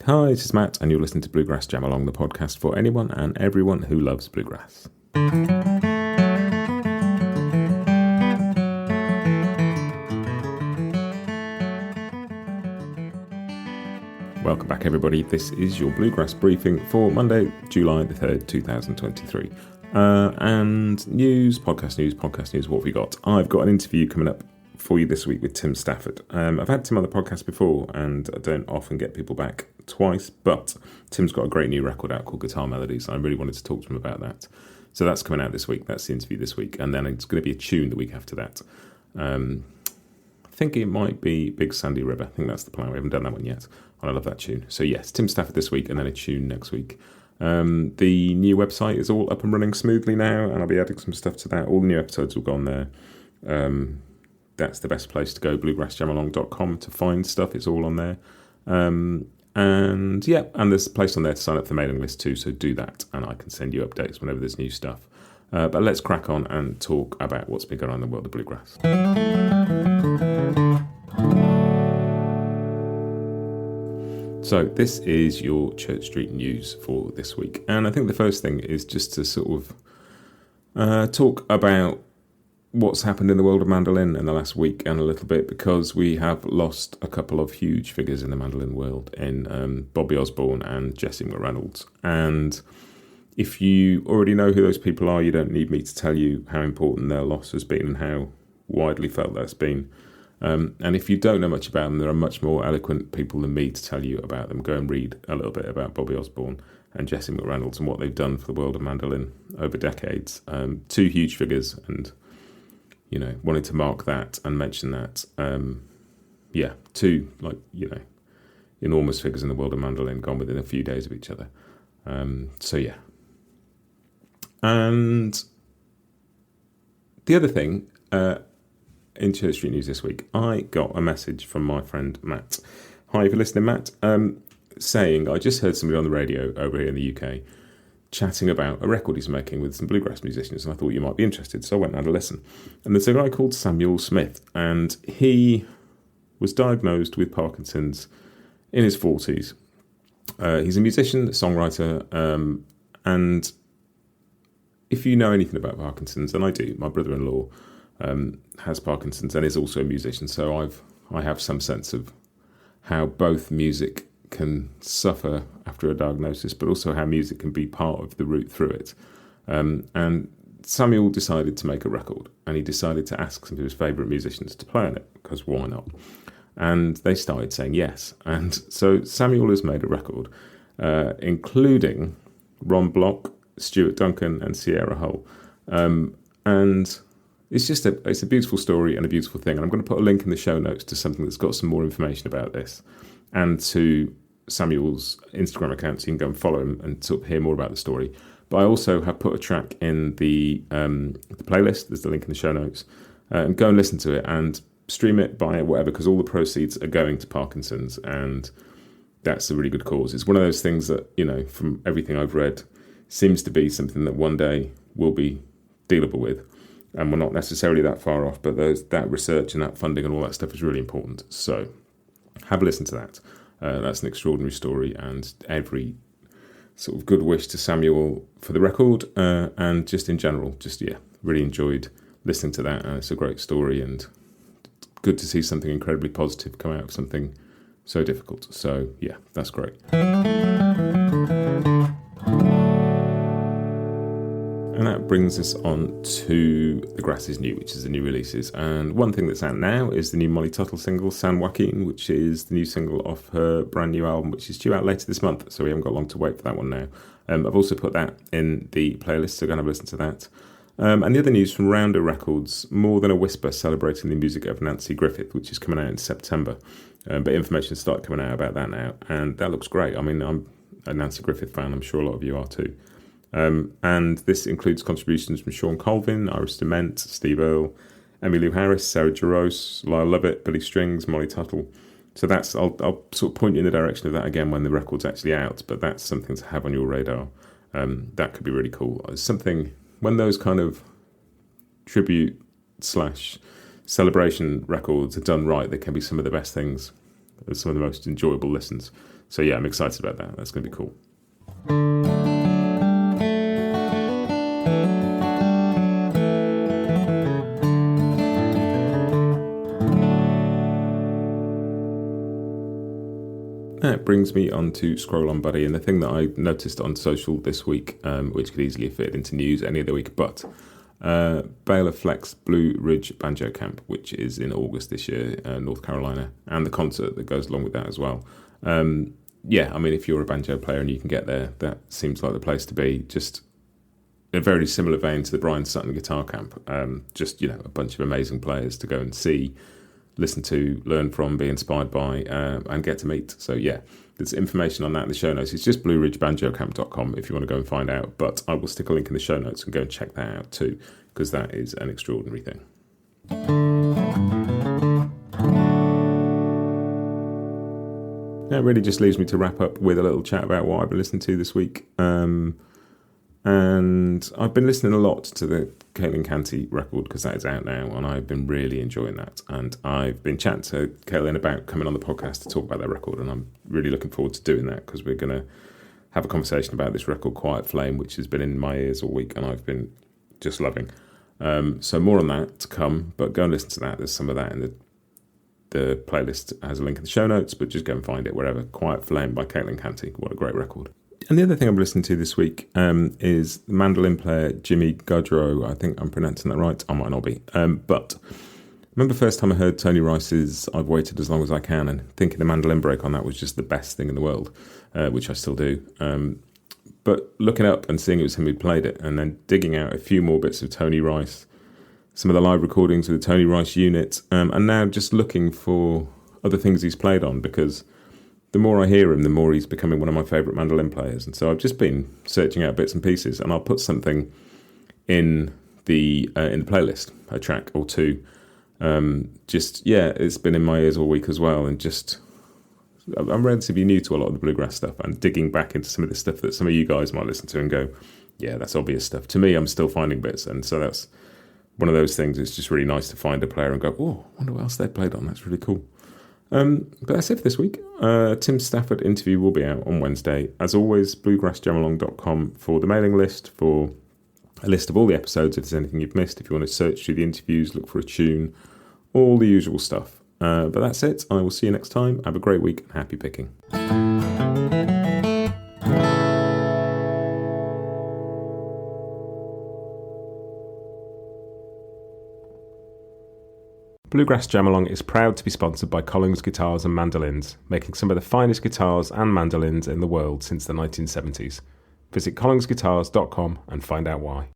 Hi, this is Matt, and you're listening to Bluegrass Jam Along, the podcast for anyone and everyone who loves bluegrass. Welcome back, everybody. This is your Bluegrass Briefing for Monday, July the 3rd, 2023. And news, podcast news, what have we got? I've got an interview coming up for you this week with Tim Stafford. I've had Tim on the podcast before, and I don't often get people back twice, but Tim's got a great new record out called Guitar Melodies. I really wanted to talk to him about that. So that's coming out this week. That's the interview this week. And then it's going to be a tune the week after that. I think it might be Big Sandy River. I think that's the plan. We haven't done that one yet. And I love that tune. So yes, Tim Stafford this week and then a tune next week. The new website is all up and running smoothly now, and I'll be adding some stuff to that. All the new episodes will go on there. That's the best place to go, bluegrassjamalong.com, to find stuff. It's all on there. And there's a place on there to sign up for the mailing list too, so do that, and I can send you updates whenever there's new stuff. But let's crack on and talk about what's been going on in the world of bluegrass. So this is your Church Street news for this week. And I think the first thing is just to sort of talk about what's happened in the world of mandolin in the last week and a little bit, because we have lost a couple of huge figures in the mandolin world in Bobby Osborne and Jessie McReynolds. And if you already know who those people are, you don't need me to tell you how important their loss has been and how widely felt that's been. And if you don't know much about them, there are much more eloquent people than me to tell you about them. Go and read a little bit about Bobby Osborne and Jessie McReynolds and what they've done for the world of mandolin over decades. Two huge figures, and wanted to mark that and mention that. Two enormous figures in the world of mandolin gone within a few days of each other. And the other thing, in Church Street News this week, I got a message from my friend Matt. Hi, if you're listening, Matt, saying, I just heard somebody on the radio over here in the UK chatting about a record he's making with some bluegrass musicians, and I thought you might be interested, so I went and had a listen. And there's a guy called Samuel Smith, and he was diagnosed with Parkinson's in his 40s. He's a musician, songwriter, and if you know anything about Parkinson's, and I do, my brother-in-law has Parkinson's and is also a musician, so I have some sense of how both music can suffer after a diagnosis, but also how music can be part of the route through it. And Samuel decided to make a record, and he decided to ask some of his favourite musicians to play on it, because why not? And they started saying yes. And so Samuel has made a record, including Ron Block, Stuart Duncan, and Sierra Hull. And it's just it's a beautiful story and a beautiful thing. And I'm going to put a link in the show notes to something that's got some more information about this, and to Samuel's Instagram account, so you can go and follow him and sort of hear more about the story. But I also have put a track in the playlist. There's the link in the show notes. And go and listen to it and stream it, buy it, whatever, because all the proceeds are going to Parkinson's, and that's a really good cause. It's one of those things that, from everything I've read, seems to be something that one day will be dealable with. And we're not necessarily that far off, but that research and that funding and all that stuff is really important. So have a listen to that. That's an extraordinary story, and every sort of good wish to Samuel for the record, and just in general, really enjoyed listening to that. It's a great story, and good to see something incredibly positive come out of something so difficult. So yeah, that's great. And that brings us on to The Grass is New, which is the new releases. And one thing that's out now is the new Molly Tuttle single, San Joaquin, which is the new single off her brand new album, which is due out later this month. So we haven't got long to wait for that one now. I've also put that in the playlist, so go and have a listen to that. And the other news from Rounder Records, More Than a Whisper, celebrating the music of Nancy Griffith, which is coming out in September. But information started coming out about that now, and that looks great. I mean, I'm a Nancy Griffith fan. I'm sure a lot of you are too. And this includes contributions from Sean Colvin, Iris Dement, Steve Earle, Emmylou Harris, Sarah Jarosz, Lyle Lovett, Billy Strings, Molly Tuttle. So that's I'll sort of point you in the direction of that again when the record's actually out, but that's something to have on your radar. That could be really cool. It's something, when those kind of tribute / celebration records are done right, they can be some of the best things, some of the most enjoyable listens. So yeah, I'm excited about that. That's going to be cool. That brings me on to Scroll On Buddy, and the thing that I noticed on social this week, which could easily fit into news any other week, but Baylor Flex Blue Ridge Banjo Camp, which is in August this year, North Carolina, and the concert that goes along with that as well. Yeah, I mean, if you're a banjo player and you can get there, that seems like the place to be. Just a very similar vein to the Bryan Sutton Guitar Camp. Just, a bunch of amazing players to go and see, listen to, learn from, be inspired by, and get to meet. So yeah, there's information on that in the show notes. It's just blueridgebanjocamp.com if you want to go and find out. But I will stick a link in the show notes and go and check that out too, because that is an extraordinary thing. That really just leaves me to wrap up with a little chat about what I've been listening to this week. And I've been listening a lot to the Caitlin Canty record because that is out now, and I've been really enjoying that. And I've been chatting to Caitlin about coming on the podcast to talk about that record, and I'm really looking forward to doing that because we're going to have a conversation about this record, Quiet Flame, which has been in my ears all week, and I've been just loving. So more on that to come, but go and listen to that. There's some of that in the playlist. Has a link in the show notes, but just go and find it wherever. Quiet Flame by Caitlin Canty. What a great record. And the other thing I'm listening to this week is the mandolin player Jimmy Gaudreau. I think I'm pronouncing that right. I might not be. But I remember the first time I heard Tony Rice's I've Waited As Long As I Can, and thinking the mandolin break on that was just the best thing in the world, which I still do. But looking up and seeing it was him who played it, and then digging out a few more bits of Tony Rice, some of the live recordings with the Tony Rice unit, and now just looking for other things he's played on, because the more I hear him, the more he's becoming one of my favourite mandolin players. And so I've just been searching out bits and pieces, and I'll put something in the playlist, a track or two. It's been in my ears all week as well, and just I'm relatively new to a lot of the bluegrass stuff, and digging back into some of the stuff that some of you guys might listen to and go, yeah, that's obvious stuff. To me, I'm still finding bits, and so that's one of those things. It's just really nice to find a player and go, oh, I wonder what else they played on. That's really cool. But that's it for this week. Tim Stafford interview will be out on Wednesday. As always, bluegrassjamalong.com for the mailing list, for a list of all the episodes if there's anything you've missed, if you want to search through the interviews, look for a tune, all the usual stuff. But that's it. I will see you next time. Have a great week and happy picking. Bluegrass Jam Along is proud to be sponsored by Collings Guitars and Mandolins, making some of the finest guitars and mandolins in the world since the 1970s. Visit collingsguitars.com and find out why.